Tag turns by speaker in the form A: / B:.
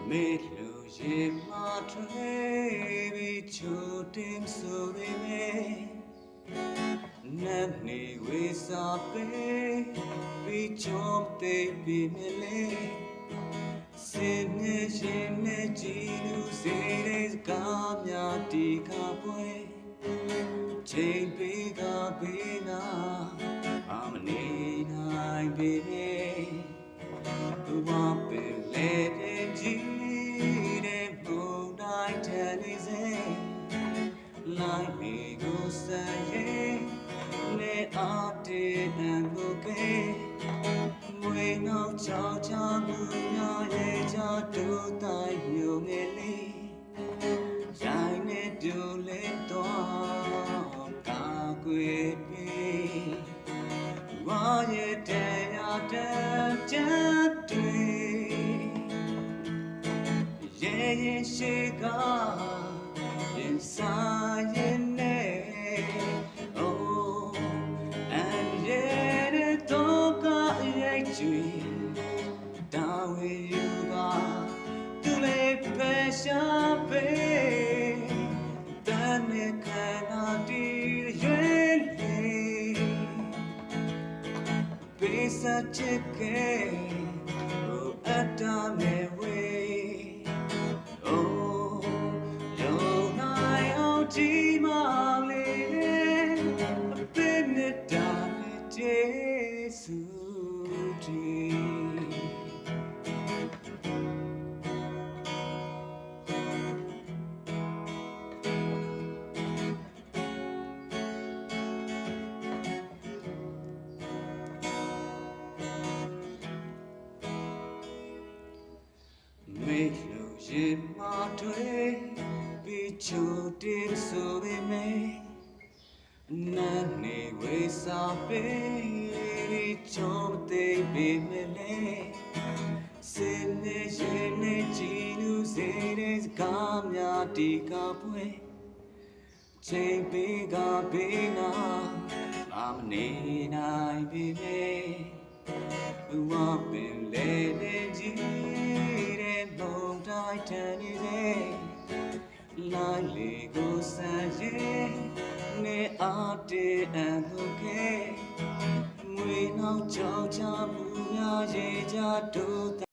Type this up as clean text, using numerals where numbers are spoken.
A: မေလူရေမာထွေးပြီးချိုတင်ဆိုပေမဲ့နတ်နေဝေစာပေးပြီးချုံသေးပေမဲ့လေစင်နေရှင်နေကြည်လူစေတဲ့ကားများတီခါပွဲချိန်ပေးကပေးနာအမနေနိုင်ပေမဲ့သူမပင်လေတဲ့ကြည်တဲ့ဘုံတိုင်းတယ်နေစေလိုက်မီကိုစံရဲ့နေအားတည်းအံကိုကဲမွေနောက်ချောင်းချမှုများရဲ့ချတို့တိုင်းမျိုးငယ်လေးရိုင်းနေတူလဲတော့ကာကွယ်ပြီးဝါရဲ့တရားတည်းချတွေရဲ့ရဲ့ရှိကရင်စားရင်နဲ့ Oh and yet it don't got yet to down with you are to live passion babe then it cannot be really be such a game oh at the wayဒီမာလေးအပင်နဲ့တာနဲ့ကျေးဇူးတင်မေလူရေမာတွေပြီးချိုတင်ဆိုပေမဲ့နာနေဝေစာပေးချုံသေးပေမဲ့လေစင်နေရင်နေကြည်လူစေတဲ့ကားများတီကပွဲချိန်ပေးကပေးနာမနေနိုင်ပေမဲ့ဝါပင်လေနေကြည်တဲ့ဘုံတိုင်းတန်နေစေလာလေကိုစံရဲ့နေအားတည်းအံကိုကဲမွေနောက်ချောင်းချမှုများရေကြတို့